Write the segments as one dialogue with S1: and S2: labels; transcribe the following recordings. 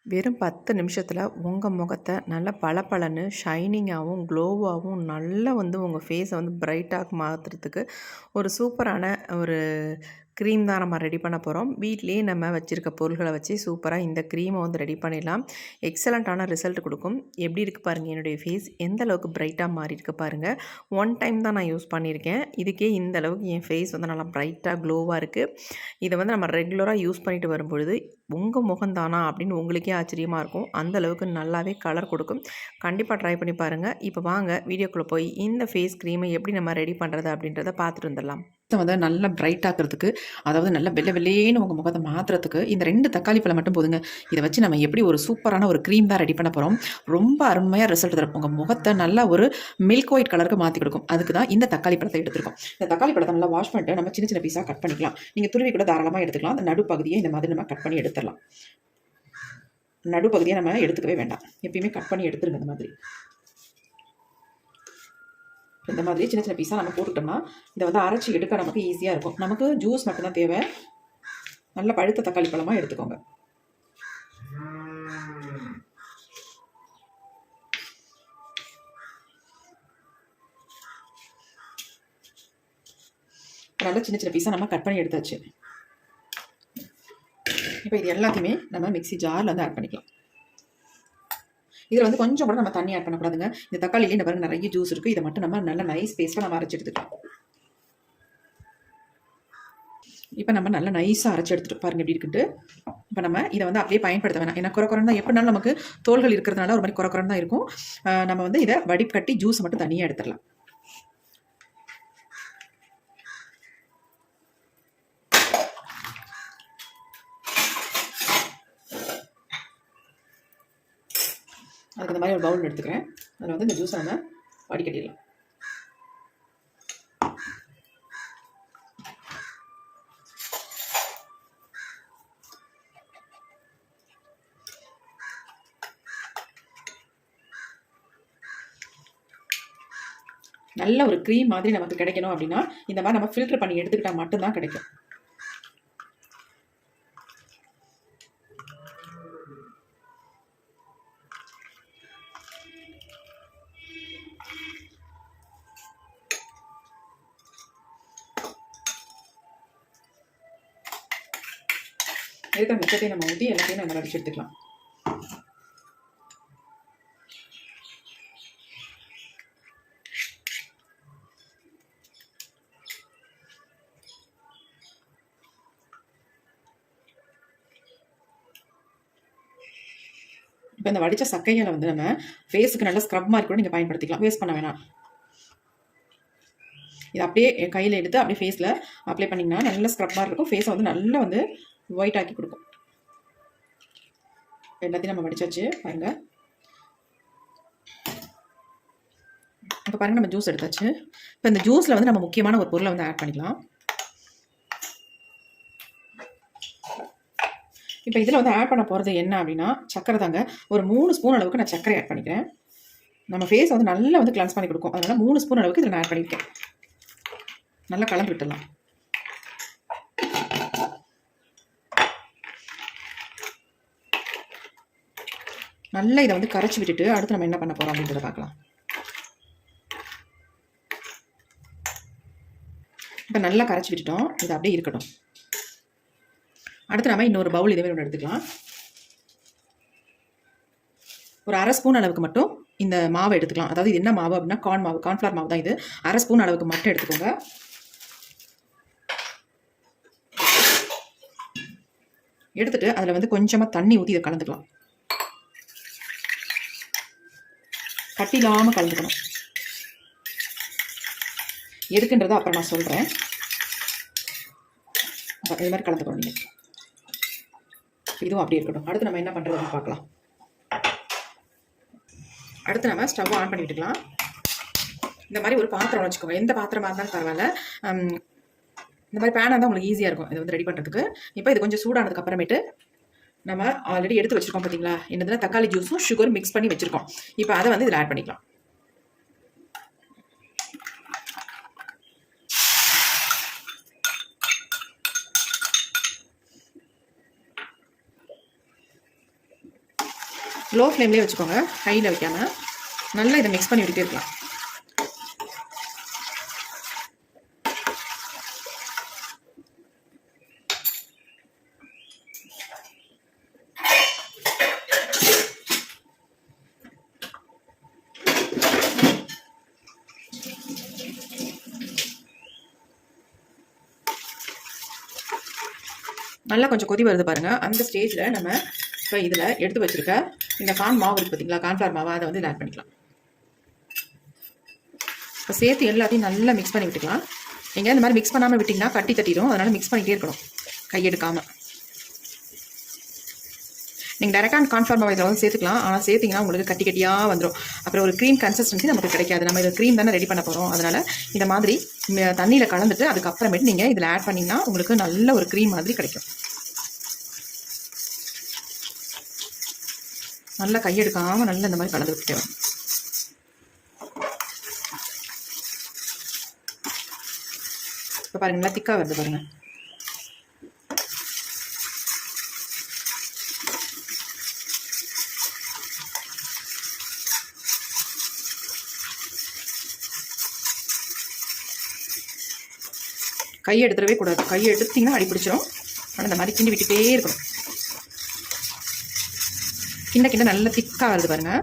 S1: வெறும் 10 நிமிஷத்துல உங்க முகத்த நல்லா பளபளன்னு, ஷைனிங்காவும், க்ளோவாவும் நல்லா உங்க ஃபேஸ பிரைட்டா மாத்துறதுக்கு ஒரு சூப்பரான ஒரு க்ரீம் தான் நம்ம ரெடி பண்ண போறோம். வீட்லயே நம்ம வச்சிருக்க பொருள்கள வச்சு சூப்பரா இந்த க்ரீம ரெடி பண்ணிடலாம். எக்ஸலன்ட்டான ரிசல்ட் குடுக்கும். எப்படி இருக்கு பாருங்க என்னுடைய ஃபேஸ் எந்த அளவுக்கு பிரைட்டா மாறியிருக்கு பாருங்க. ஒன் டைம் தான் நான் யூஸ் பண்ணியிருக்கேன். இதுக்கே இந்த அளவுக்கு என் ஃபேஸ் நல்லா பிரைட்டா க்ளோவா இருக்கு. இத நம்ம ரெகுலரா யூஸ் பண்ணிட்டு வரும்பொழுது, உங்க முகம் தானா அப்படின்னு உங்களுக்கே ஆச்சரியமா இருக்கும். அந்த அளவுக்கு நல்லாவே கலர் கொடுக்கும். கண்டிப்பா ட்ரை பண்ணி பாருங்க. இப்போ வாங்க வீடியோக்குள்ள போய் இந்த ஃபேஸ் க்ரீமை எப்படி நம்ம ரெடி பண்றது அப்படின்றத பார்த்துட்டு வந்துடலாம்.
S2: நல்லா பிரைட் ஆக்குறதுக்கு, அதாவது நல்லா வெள்ளை வெள்ளேன்னு உங்க முகத்த மாத்துறதுக்கு இந்த 2 தக்காளி பழம் மட்டும் போதுங்க. இத வச்சு நம்ம எப்படி ஒரு சூப்பரான ஒரு கிரீம் தான் ரெடி பண்ண போறோம். ரொம்ப அருமையா ரிசல்ட் தரும். உங்க முகத்த நல்லா ஒரு மில்க் ஒயிட் கலருக்கு மாத்தி கொடுக்கும். அதுக்கு தான் இந்த தக்காளி பழத்தை எடுத்துருக்கோம். இந்த தக்காளி பழத்தை நல்லா வாஷ் பண்ணிட்டு நம்ம சின்ன சின்ன பீஸா கட் பண்ணிக்கலாம். நீங்க துருவி கூட தாராளமா எடுத்துக்கலாம். அந்த நடுப்பகுதியை இந்த மாதிரி நம்ம கட் பண்ணி எடுத்துடலாம். நடுப்பகுதியை நம்ம எடுத்துக்கவே வேண்டாம். எப்பயுமே கட் பண்ணி எடுத்துருங்க இந்த மாதிரி. இந்த மாதிரி சின்ன சின்ன பீஸாக நம்ம போட்டுட்டோம்னா இதை அரைச்சி எடுக்க நமக்கு ஈஸியாக இருக்கும். நமக்கு ஜூஸ் மட்டும்தான் தேவை. நல்ல பழுத்த தக்காளி பழமாக எடுத்துக்கோங்க. நல்லா சின்ன சின்ன பீஸாக நம்ம கட் பண்ணி எடுத்தாச்சு. இப்போ இது எல்லாத்தையுமே நம்ம மிக்ஸி ஜாரில் ஆட் பண்ணிக்கலாம். இதில் கொஞ்சம் கூட நம்ம தண்ணி ஆட் பண்ணக்கூடாதுங்க. இந்த தக்காளியிலே இந்த பாருங்க நிறைய ஜூஸ் இருக்குது. இதை மட்டும் நம்ம நல்ல நைஸ் பேஸ்ட்டாக நம்ம அரைச்சி எடுத்துக்கலாம். இப்போ நம்ம நல்லா நைஸாக அரைச்சி எடுத்துட்டு பாருங்க எப்படி இருக்குன்ட்டு. இப்போ நம்ம இதை அப்படியே பயன்படுத்த வேணாம். ஏன்னா குறைக்குறன்னு தான் எப்படினாலும் நமக்கு தோள்கள் இருக்கிறதுனால ஒரு மாதிரி குறைக்குறன்னு தான் இருக்கும். நம்ம இதை வடிகட்டி ஜூஸ் மட்டும் தனியாக எடுத்துடலாம். அதுக்கு இந்த மாதிரி ஒரு பவுல் எடுத்துக்கிறேன். அதில் இந்த ஜூஸை நம்ம வடிகட்டிடலாம். நல்ல ஒரு க்ரீம் மாதிரி நமக்கு கிடைக்கணும் அப்படின்னா இந்த மாதிரி நம்ம ஃபில்டர் பண்ணி எடுத்துக்கிட்டா மட்டும்தான் கிடைக்கும். இருக்கிற மிச்சத்தையும் நம்ம ஊற்றி எல்லாத்தையும் நம்ம அடிச்சு எடுத்துக்கலாம். இப்போ இந்த வடித்த சக்கைகளை நம்ம ஃபேஸுக்கு நல்ல ஸ்க்ரப் மாதிரி கூட நீங்கள் பயன்படுத்திக்கலாம். வேஸ்ட் பண்ண வேணாம். இது அப்படியே கையில் எடுத்து அப்படியே ஃபேஸில் அப்ளை பண்ணிங்கன்னா நல்ல ஸ்க்ரப் மாதிரி இருக்கும். ஃபேஸை நல்லா ஒயிட் ஆக்கி கொடுக்கும். எல்லாத்தையும் நம்ம வடிச்சாச்சு பாருங்க. இப்போ பாருங்க நம்ம ஜூஸ் எடுத்தாச்சு. இப்போ இந்த ஜூஸில் நம்ம முக்கியமான ஒரு பொருளை ஆட் பண்ணிக்கலாம். இப்போ இதில் ஆட் பண்ண போகிறது என்ன அப்படின்னா சக்கரை தாங்க. ஒரு 3 ஸ்பூன் அளவுக்கு நான் சக்கரை ஆட் பண்ணிக்கிறேன். நம்ம ஃபேஸ் நல்லா கிளன்ஸ் பண்ணி கொடுக்கும். அதனால் 3 ஸ்பூன் அளவுக்கு இதில் நான் ஆட் பண்ணியிருக்கேன். நல்லா கலந்து விட்டுடலாம். நல்லா இதை கரைச்சி விட்டுட்டு அடுத்து நம்ம என்ன பண்ண போகிறோம் அப்படின்றத பார்க்கலாம். இப்போ நல்லா கரைச்சி விட்டுட்டோம். இது அப்படியே இருக்கட்டும். அடுத்து நம்ம இன்னொரு பவுல் இதே ஒன்று எடுத்துக்கலாம். ஒரு 1/2 ஸ்பூன் அளவுக்கு மட்டும் இந்த மாவை எடுத்துக்கலாம். அதாவது இது என்ன மாவு அப்படின்னா கார்ன்ஃப்ளவர் மாவு தான் இது. 1/2 ஸ்பூன் அளவுக்கு மட்டும் எடுத்துக்கோங்க. எடுத்துட்டு அதில் கொஞ்சமாக தண்ணி ஊற்றி இதை கலந்துக்கலாம். கட்டி இல்லாமல் கலந்துக்கணும். எதுக்குன்றதை அப்புறம் நான் சொல்கிறேன். இது மாதிரி கலந்துக்கணும் நீங்கள். இதுவும் அப்படியே இருக்கட்டும். அடுத்து நம்ம என்ன பண்ணுறதுன்னு பார்க்கலாம். அடுத்து நம்ம ஸ்டவ் ஆன் பண்ணி விட்டுக்கலாம். இந்த மாதிரி ஒரு பாத்திரம் வச்சுக்கோங்க. எந்த பாத்திரமாக இருந்தாலும் பரவாயில்ல. இந்த மாதிரி பேனாக தான் உங்களுக்கு ஈஸியாக இருக்கும் இதை ரெடி பண்ணுறதுக்கு. இப்போ இது கொஞ்சம் சூடானதுக்கு அப்புறமேட்டு நம்ம ஆல்ரெடி எடுத்து வச்சுருக்கோம் பார்த்தீங்களா, என்னதுன்னா தக்காளி ஜூஸும் சுகரும் மிக்ஸ் பண்ணி வச்சுருக்கோம். இப்போ அதை இதில் ஆட் பண்ணிக்கலாம். லோ ஃப்ளேம்லேயே வச்சுக்கோங்க, ஹையில் வைக்காமல். நல்லா இதை மிக்ஸ் பண்ணி விட்டுட்டே இருக்கலாம். நல்லா கொஞ்சம் கொதி வருது பாருங்கள். அந்த ஸ்டேஜில் நம்ம இப்போ இதில் எடுத்து வச்சுருக்க இந்த கார்ன் மாவு இருக்குது பார்த்தீங்களா, கார்ன்ஃப்ளவர் மாவு, அதை வந்து இதில் ஆட் பண்ணிக்கலாம். இப்போ சேர்த்து எல்லாத்தையும் நல்லா மிக்ஸ் பண்ணி விட்டுக்கலாம். நீங்கள் இந்த மாதிரி மிக்ஸ் பண்ணாமல் விட்டிங்கன்னா கட்டி தட்டிடும். அதனால் மிக்ஸ் பண்ணிகிட்டே இருக்கணும் கையெடுக்காமல். நீங்கள் டேரெக்டாக கார்ன்ஃப்ளவர் மாவு இதில் வந்து சேர்த்துக்கலாம். ஆனால் சேர்த்திங்கன்னா உங்களுக்கு கட்டி கட்டியாக வந்துடும். அப்புறம் ஒரு க்ரீம் கன்சிஸ்டன்சி நமக்கு கிடைக்காது. நம்ம இதில் க்ரீம் தானே ரெடி பண்ண போகிறோம். அதனால் இந்த மாதிரி தண்ணியில் கலந்துட்டு அதுக்கப்புறமேட்டு நீங்கள் இதில் ஆட் பண்ணிங்கன்னா உங்களுக்கு நல்ல ஒரு க்ரீம் மாதிரி கிடைக்கும். நல்லா கையெடுக்காமல் நல்லா இந்த மாதிரி கலந்து விட்டுட்டே வரும். இப்போ பாருங்கள், நல்லா திக்காக வருது பாருங்கள். கையை எடுத்துடவே கூடாது. கையை எடுத்திங்கன்னா அடி பிடிச்சிடும். ஆனால் இந்த மாதிரி கிண்டி விட்டுட்டே இருக்கணும். கிண்ட கிண்ட நல்லா திக்காக வருது பாருங்கள்.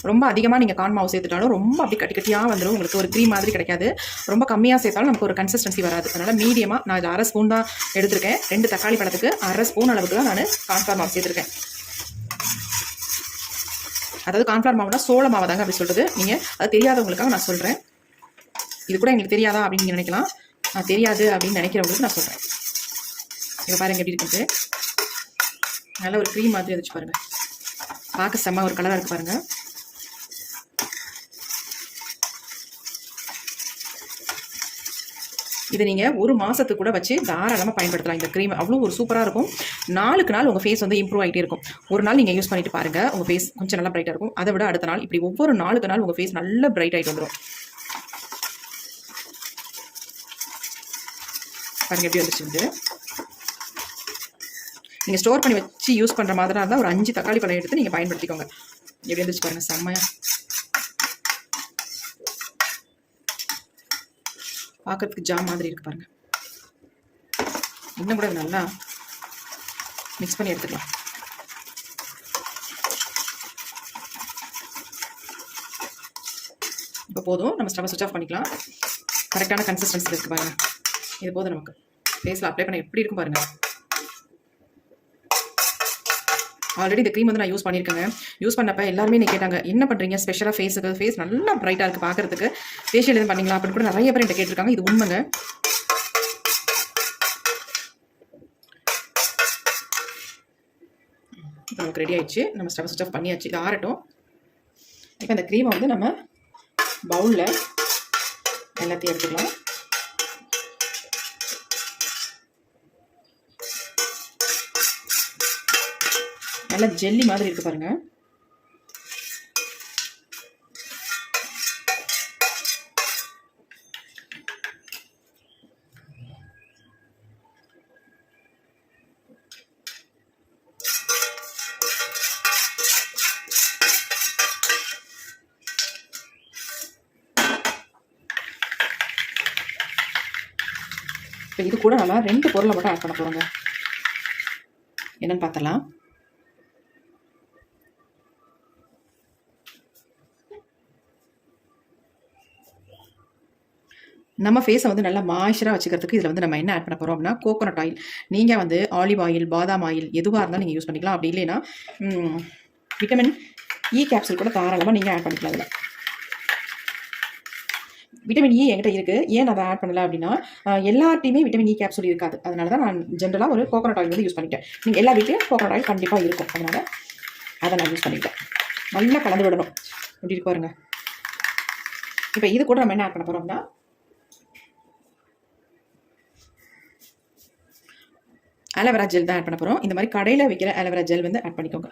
S2: ரொம்ப அதிகமாக நீங்கள் கார்ன் மாவு சேர்த்துட்டாலும் ரொம்ப அப்படி கட்டி கட்டியாக வந்துடும். உங்களுக்கு ஒரு க்ரீம் மாதிரி கிடைக்காது. ரொம்ப கம்மியாக சேர்த்தாலும் நமக்கு ஒரு கன்சிஸ்டன்சி வராது. அதனால் மீடியமாக நான் இதில் 1/2 ஸ்பூன் தான் எடுத்திருக்கேன். 2 தக்காளி பழத்துக்கு 1/2 ஸ்பூன் அளவுக்கு தான் நான் கார்ன்ஃப்ளவர் மாவு சேர்த்துருக்கேன். அதாவது கார்ன்ஃப்ளவர் மாவுனா சோள மாவு தாங்க அப்படி சொல்கிறது. நீங்கள் அது தெரியாதவங்களுக்காக நான் சொல்கிறேன். இது கூட எங்களுக்கு தெரியாதா அப்படின்னு நீங்கள் நினைக்கலாம். நான் தெரியாது அப்படின்னு நினைக்கிறவங்களுக்கு நான் சொல்கிறேன். இப்போ பாருங்கள் எப்படி இருக்குது. நல்ல ஒரு க்ரீம் மாதிரி வச்சு பாருங்கள். பார்க்க செம்ம ஒரு கலராக இருக்குது பாருங்கள். இதை நீங்கள் ஒரு மாதத்துக்கு கூட வச்சு தாராளமாக பயன்படுத்தலாம். இந்த க்ரீம் அவ்வளோ ஒரு சூப்பராக இருக்கும். நாளுக்கு நாள் உங்கள் ஃபேஸ் வந்து இம்ப்ரூவ் ஆகிட்டே இருக்கும். ஒரு நாள் நீங்கள் யூஸ் பண்ணிட்டு பாருங்கள், உங்கள் ஃபேஸ் கொஞ்சம் நல்லா பிரைட்டாக இருக்கும். அதை விட அடுத்த நாள் இப்படி ஒவ்வொரு நாளுக்கு நாள் உங்கள் ஃபேஸ் நல்லா பிரைட் ஆகிட்டு வந்துடும். பாருங்கள் எப்படி வந்துச்சு. நீங்கள் ஸ்டோர் பண்ணி வச்சு யூஸ் பண்ணுற மாதிரி இருந்தால் ஒரு 5 தக்காளி பழம் எடுத்து நீங்கள் பயன்படுத்திக்கோங்க. எப்படி வந்துச்சு பாருங்கள், செம்மையாக. பார்க்கறதுக்கு ஜாம் மாதிரி இருக்குது பாருங்கள். இன்னும் கூட நல்லா மிக்ஸ் பண்ணி எடுத்துக்கலாம். இப்போ போதும், நம்ம ஸ்டவ் சுவிட்ச் ஆஃப் பண்ணிக்கலாம். கரெக்டான கன்சிஸ்டன்சி இருக்குது பாருங்கள். இது போதும் நமக்கு. ஃபேஸில் அப்ளை பண்ண எப்படி இருக்கும் பாருங்கள். ஆல்ரெடி இந்த க்ரீம் வந்து நான் யூஸ் பண்ணியிருக்கேங்க. யூஸ் பண்ணப்போ எல்லாருமே நீ கேட்டாங்க, என்ன பண்ணுறீங்க ஸ்பெஷலாக ஃபேஸுக்கு, ஃபேஸ் நல்லா ப்ரைட்டாக இருக்குது பார்க்குறதுக்கு, ஃபேஷியல் எதுவும் பண்ணிங்களா அப்படின்னு கூட நிறைய பேர் என்கிட்ட கேட்டிருக்காங்க. இது உண்மைங்க. இப்போ நமக்கு ரெடி ஆயிடுச்சு. நம்ம ஸ்டவ் சுவிட்ச் ஆஃப் பண்ணியாச்சு. இது ஆறட்டும். இப்போ இந்த க்ரீமை வந்து நம்ம பவுலில் எல்லாத்தையும் எடுத்துக்கலாம். நல்லா ஜெல்லி மாதிரி இருக்கு பாருங்க. இப்போ இது கூட நம்ம 2 பொருளை மட்டும் ஆட் பண்ண போறோங்க. என்னன்னு பார்த்தலாம். நம்ம ஃபேஸை வந்து நல்லா மாய்ஸ்சராக வச்சுக்கிறதுக்கு இதில் வந்து நம்ம என்ன ஆட் பண்ண போகிறோம் அப்படின்னா, கோகோனட் ஆயில். நீங்கள் வந்து ஆலிவ் ஆயில், பாதாம் ஆயில் எதுவாக இருந்தாலும் நீங்கள் யூஸ் பண்ணிக்கலாம். அப்படி இல்லைன்னா விட்டமின் இ கேப்சூல் கூட தாராளமாக நீங்கள் ஆட் பண்ணிக்கலாம். இதில் விட்டமின் இ என்கிட்ட இருக்குது. ஏன் நான் அதை ஆட் பண்ணல அப்படின்னா, எல்லார்ட்டையுமே விட்டமின் இ கேப்சூல் இருக்காது. அதனால தான் நான் ஜென்ரலாக ஒரு கோகோனட் ஆயில் வந்து யூஸ் பண்ணிட்டேன். நீங்கள் எல்லா வீட்லையும் கோகோனட் ஆயில் கண்டிப்பாக இருக்கும். அதனால் அதை நான் யூஸ் பண்ணிட்டேன். நல்லா கலந்து விடணும். எப்படி இருக்கு பாருங்க. இப்போ இது கூட நம்ம என்ன ஆட் பண்ண போகிறோம்னா, ஆலோவேரா ஜெல் தான் ஆட் பண்ண போகிறோம். இந்த மாதிரி கடையில் வைக்கிற ஆலோவேரா ஜெல் வந்து ஆட் பண்ணிக்கோங்க.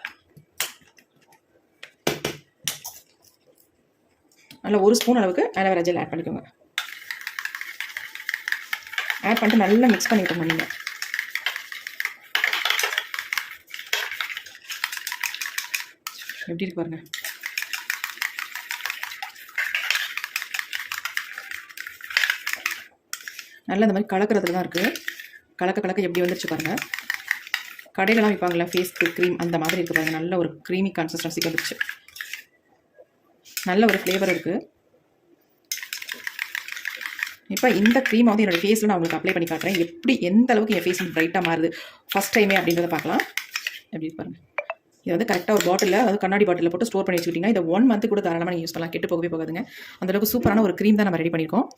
S2: நல்லா 1 ஸ்பூன் அளவுக்கு ஆலோவேரா ஜெல் ஆட் பண்ணிக்கோங்க. ஆட் பண்ணிட்டு நல்லா மிக்ஸ் பண்ணிக்கோங்க. நீங்கள் எப்படி இருக்கு பாருங்கள். நல்லா இந்த மாதிரி கலக்கிறதுல தான் இருக்குது. கலக்க எப்படி வந்துருச்சு பாருங்கள். கடையிலலாம் விற்பாங்களா ஃபேஸ்க்கு க்ரீம் அந்த மாதிரி இருக்குது பாருங்கள். நல்ல ஒரு க்ரீமி கன்சிஸ்டன்சிக்கு வந்துருச்சு. நல்ல ஒரு ஃப்ளேவர் இருக்குது. இப்போ இந்த க்ரீமை வந்து என்னோடய ஃபேஸில் நான் உங்களுக்கு அப்ளை பண்ணி காட்டுறேன். எப்படி எந்த அளவுக்கு என் ஃபேஸ் வந்து ப்ரைட்டாக மாறுது ஃபஸ்ட் டைமே அப்படின்றத பார்க்கலாம். எப்படி பாருங்கள். இது வந்து கரெக்டாக ஒரு பாட்டிலில், அதாவது கண்ணாடி பாட்டிலில் போட்டு ஸ்டோர் பண்ணி வச்சுக்கிட்டிங்கன்னா இதை 1 மந்த்து கூட தாராளமாக நீங்கள் யூஸ் பண்ணலாம். கெட்டு போகவே போகாதுங்க. அந்தளவுக்கு சூப்பரான ஒரு க்ரீம் தான் நம்ம ரெடி பண்ணியிருக்கோம்.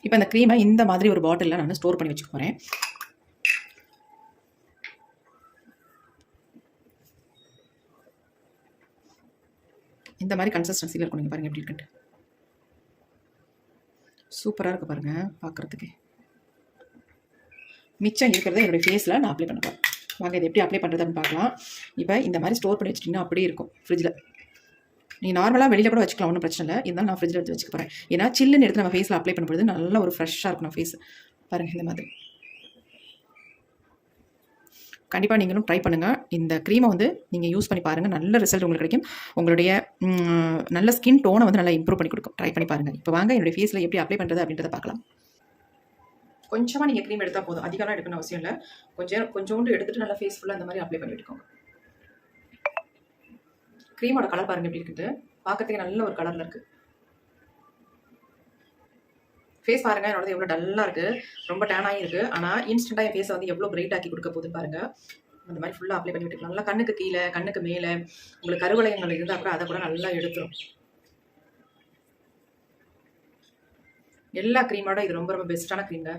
S2: இப்போ அந்த க்ரீமை இந்த மாதிரி ஒரு பாட்டிலில் நான் ஸ்டோர் பண்ணி வச்சுக்க போகிறேன். இந்த மாதிரி கன்சிஸ்டன்சியில் இருக்கும். நீங்கள் பாருங்கள் எப்படி இருக்குன்ட்டு. சூப்பராக இருக்குது பாருங்கள் பார்க்குறதுக்கு. மிச்சம் இருக்கிறத என்னுடைய ஃபேஸில் நான் அப்ளை பண்ண போகிறேன். வாங்க இதை எப்படி அப்ளை பண்ணுறதுன்னு பார்க்கலாம். இப்போ இந்த மாதிரி ஸ்டோர் பண்ணி வச்சுட்டிங்கன்னா அப்படியே இருக்கும் ஃப்ரிட்ஜில். நீங்கள் நார்மலாக வெளியில் கூட வச்சுக்கலாம், ஒன்றும் பிரச்சனை இல்லை. இருந்தாலும் நான் ஃப்ரிட்ஜில் வச்சுக்க போகிறேன். ஏன்னா சில்லுன்னு எடுத்து நம்ம ஃபேஸில் அப்ளை பண்ணும்போது நல்ல ஒரு ஃப்ரெஷ்ஷாக இருக்கும் ஃபேஸ். பாருங்கள் இந்த மாதிரி. கண்டிப்பாக நீங்களும் ட்ரை பண்ணுங்கள். இந்த க்ரீமை வந்து நீங்கள் யூஸ் பண்ணி பாருங்கள். நல்ல ரிசல்ட் உங்களுக்கு கிடைக்கும். உங்களுடைய நல்ல ஸ்கின் டோனை வந்து நல்லா இம்ப்ரூவ் பண்ணி கொடுக்கும். ட்ரை பண்ணி பாருங்கள். இப்போ வாங்க என்னுடைய ஃபேஸில் எப்படி அப்ளை பண்ணுறது அப்படின்றத பார்க்கலாம். கொஞ்சமாக நீங்கள் க்ரீம் எடுத்தால் போதும். அதிகமாக எடுக்கணும் அவசியம் இல்லை. கொஞ்சோண்டு எடுத்துகிட்டு நல்லா ஃபேஸ் ஃபுல்லாக அந்த மாதிரி அப்ளை பண்ணி விட்டுக்கோங்க. க்ரீமோட கலர் பாருங்கள் எப்படி இருக்குது. பார்க்கறதுக்கு நல்ல ஒரு கலரில் இருக்குது. ஃபேஸ் பாருங்கள் என்னோடது எவ்வளோ டல்லாக இருக்குது, ரொம்ப டேனாகி இருக்குது. ஆனால் இன்ஸ்டண்ட்டாக என் ஃபேஸை வந்து எவ்வளோ பிரைட் ஆக்கி கொடுக்க போகுதுன்னு பாருங்கள். அந்த மாதிரி ஃபுல்லாக அப்ளை பண்ணி விட்டுக்கலாம். நல்லா கண்ணுக்கு கீழே, கண்ணுக்கு மேலே உங்களுக்கு கருவளையங்கள் இருந்தால் கூட அதை கூட நல்லா எடுத்துரும். எல்லா க்ரீமோட இது ரொம்ப ரொம்ப பெஸ்ட்டான க்ரீம்ங்க.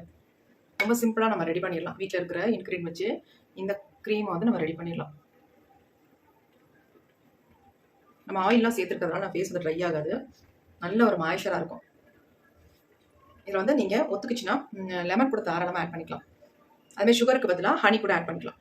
S2: ரொம்ப சிம்பிளாக நம்ம ரெடி பண்ணிடலாம். வீட்டில் இருக்கிற இன்க்ரீடியன்ட் வச்சு இந்த க்ரீமை வந்து நம்ம ரெடி பண்ணிடலாம். நம்ம ஆயிலெலாம் சேர்த்துருக்கிறதுனால நம்ம ஃபேஸ் வந்து ட்ரை ஆகாது. நல்ல ஒரு மாய்ஸ்சராக இருக்கும். இதில் வந்து நீங்கள் ஒத்துக்குச்சுன்னா லெமன் கூட தாராளமாக ஆட் பண்ணிக்கலாம். அதுமாதிரி சுகருக்கு பதிலாக ஹனி கூட ஆட் பண்ணிக்கலாம்.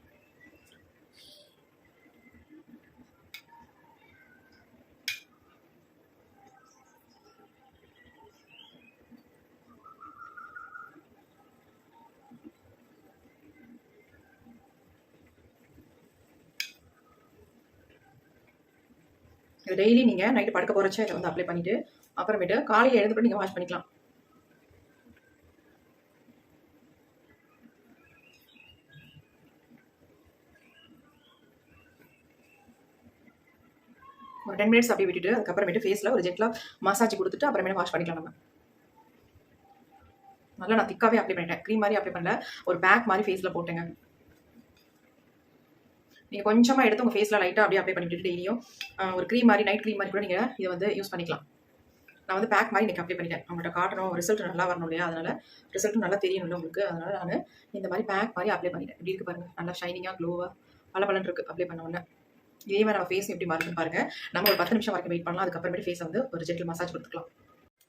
S2: இது டெய்லி நீங்கள் நைட்டு படுக்க போகிறச்ச இதை வந்து அப்ளை பண்ணிவிட்டு அப்புறமேட்டு காலையில் எழுந்து நீங்கள் வாஷ் பண்ணிக்கலாம். ஒரு 10 மினிட்ஸ் அப்படியே விட்டுட்டு அதுக்கப்புறமேட்டு ஃபேஸில் ஒரு ஜென்டலாக மசாஜ் கொடுத்துட்டு அப்புறமேட்டு வாஷ் பண்ணிக்கலாம். நம்ம நல்லா நான் திக்காகவே அப்ளை பண்ணிட்டேன். க்ரீம் மாதிரி அப்ளை பண்ணல, ஒரு பேக் மாதிரி ஃபேஸில் போட்டேங்க. நீங்கள் கொஞ்சமாக எடுத்து உங்கள் ஃபேஸில் லைட்டாக அப்படியே அப்ளை பண்ணிவிட்டு டெய்லியும் ஒரு க்ரீம் மாதிரி, நைட் க்ரீம் மாதிரி கூட நீங்கள் இதை வந்து யூஸ் பண்ணிக்கலாம். நான் வந்து பேக் மாதிரி இன்றைக்கி அப்ளை பண்ணிட்டேன். அவங்கள்ட்ட காட்டணும், ரிசல்ட் நல்லா வரணும் இல்லையா, அதனால் ரிசல்ட்டும் நல்லா தெரியணும் உங்களுக்கு. அதனால் நான் இந்த மாதிரி பேக் மாதிரி அப்ளை பண்ணிட்டேன். இப்படி இருக்குது பாருங்கள். நல்லா ஷைனிங்காக க்ளோவாக பலபலன்னு இருக்குது அப்ளை பண்ண உடனே. இதே மாதிரி நம்ம ஃபேஸ் எப்படி மாறுதுன்னு பாருங்கள். நம்ம ஒரு 10 நிமிஷம் வரைக்கும் வெயிட் பண்ணலாம். அதுக்கப்புறமேட்டு ஃபேஸை வந்து ஒரு ஜென்டில் மசாஜ் கொடுத்துக்கலாம்.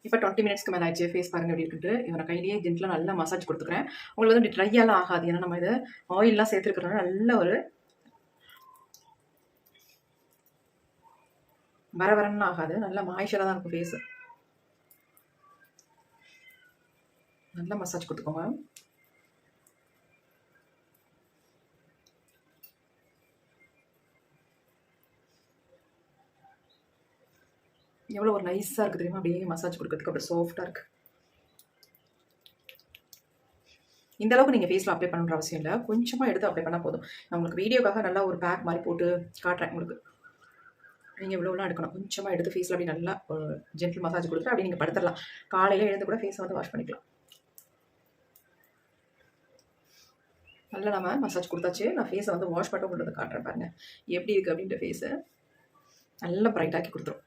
S2: இப்போ 20 மினிட்ஸ்க்கு மேலே ஆயிடுச்சு. ஃபேஸ் பாருங்கள் எப்படி இருக்குன்ட்டு. இவனை கையிலேயே ஜென்டிலாக நல்லா மசாஜ் கொடுத்துக்கிறேன். உங்களுக்கு வந்து இப்படி ட்ரையெல்லாம் ஆகாது. ஏன்னா நம்ம இதை ஆயிலெலாம் சேர்த்துருக்கிறதுனால நல்ல ஒரு வரன்னு ஆகாது. நல்லா மாய்ச்சராக தான் இருக்கும் ஃபேஸு. நல்லா மசாஜ் கொடுத்துக்கோங்க. எவ்வளோ ஒரு நைஸாக இருக்குது தெரியுமா, அப்படியே மசாஜ் கொடுக்கறதுக்கு அப்படியே சாஃப்டாக இருக்குது. இந்த அளவுக்கு நீங்கள் ஃபேஸில் அப்ளை பண்ணுற அவசியம் இல்லை. கொஞ்சமாக எடுத்து அப்ளை பண்ணால் போதும். நான் உங்களுக்கு வீடியோக்காக நல்லா ஒரு பேக் மாதிரி போட்டு காட்டுறேன் உங்களுக்கு. நீங்கள் இவ்வளோலாம் எடுக்கணும். கொஞ்சமாக எடுத்து ஃபேஸில் அப்படி நல்லா ஒரு ஜென்டில் மசாஜ் கொடுத்துட்டு அப்படியே நீங்கள் படுத்துடலாம். காலையில் எழுந்து கூட ஃபேஸை வந்து வாஷ் பண்ணிக்கலாம். நல்லா நம்ம மசாஜ் கொடுத்தாச்சு. நான் ஃபேஸை வந்து வாஷ் பண்ண கொண்டு வந்து காட்டுறேன் பாருங்கள் எப்படி இருக்குது அப்படின்ற ஃபேஸை. நல்லா பிரைட்டாக்கி கொடுத்துரும்.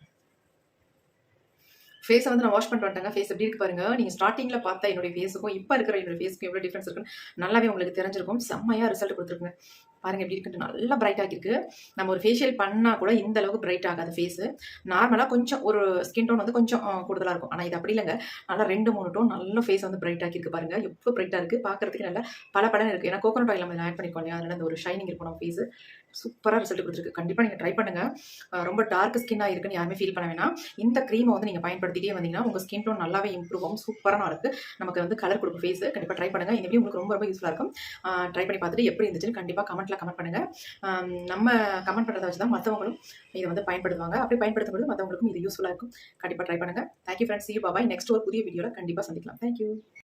S2: ஃபேஸை வந்து நான் வாஷ் பண்ணிட்டு வந்துட்டேங்க. ஃபேஸ் எப்படி இருக்குது பாருங்கள். நீங்கள் ஸ்டார்டிங்கில் பார்த்தா என்னுடைய ஃபேஸுக்கும் இப்போ இருக்கிற என்னோடய ஃபேஸுக்கும் எவ்வளோ டிஃப்ரென்ஸ் இருக்குன்னு நல்லாவே உங்களுக்கு தெரிஞ்சிருக்கும். செம்மையாக ரிசல்ட் கொடுத்துருக்குங்க. பாருங்கள் எப்படி இருக்குன்னு நல்லா பிரைட் ஆகிருக்கு. நம்ம ஒரு ஃபேஷியல் பண்ணால் கூட இந்த அளவுக்கு பிரைட் ஆகாது ஃபேஸு. நார்மலாக கொஞ்சம் ஒரு ஸ்கின் டோன் வந்து கொஞ்சம் கூடுதலாக இருக்கும். ஆனால் இது அப்படி இல்லைங்க. நல்லா 2-3 டோன் நல்ல ஃபேஸ் வந்து பிரைட் ஆகிருக்கு பாருங்கள். எவ்வளோ பிரைட்டாக இருக்குது. பார்க்குறதுக்கு நல்லா பலன்னு இருக்குது. ஏன்னா கோகோனட் ஆயில் நம்ம ஆட் பண்ணிக்கோம் இல்லையா, அதனால் அந்த ஒரு ஷைனிங் இருக்கும் நம்ம ஃபேஸு. சூப்பராக ரிசல்ட் கொடுத்துருக்கு. கண்டிப்பாக நீங்கள் ட்ரை பண்ணுங்கள். ரொம்ப டார்க் ஸ்கின்னாக இருக்குன்னு யாருமே ஃபீல் பண்ண வேணாம். இந்த க்ரீமை வந்து நீங்கள் பயன்படுத்திட்டே வந்தீங்கன்னா உங்கள் ஸ்கின் டோன் நல்லாவே இம்ப்ரூவ் ஆகும். சூப்பராக இருக்குது. நமக்கு வந்து கலர் கொடுக்கும் ஃபேஸு. கண்டிப்பாக ட்ரை பண்ணுங்கள். இந்த வீடியோ உங்களுக்கு ரொம்ப ரொம்ப யூஸ்ஃபுல்லாக இருக்கும். ட்ரை பண்ணி பார்த்துட்டு எப்படி இருந்துச்சுன்னு கண்டிப்பாக கமெண்ட்டில் கமெண்ட்டில் கமெண்ட் பண்ணுங்கள். நம்ம கமெண்ட் பண்ணுறத வச்சு தான் மற்றவங்களும் இதை வந்து பயன்படுத்துவாங்க. அப்படி பயன்படுத்தும்போது மற்றவங்களுக்கும் இது யூஸ்ஃபுல்லாக இருக்கும். கண்டிப்பாக ட்ரை பண்ணுங்கள். Thank you friends. C you. Bye. Next ஒரு புதிய வீடியோவில் கண்டிப்பாக சந்திக்கலாம். தேங்க்யூ.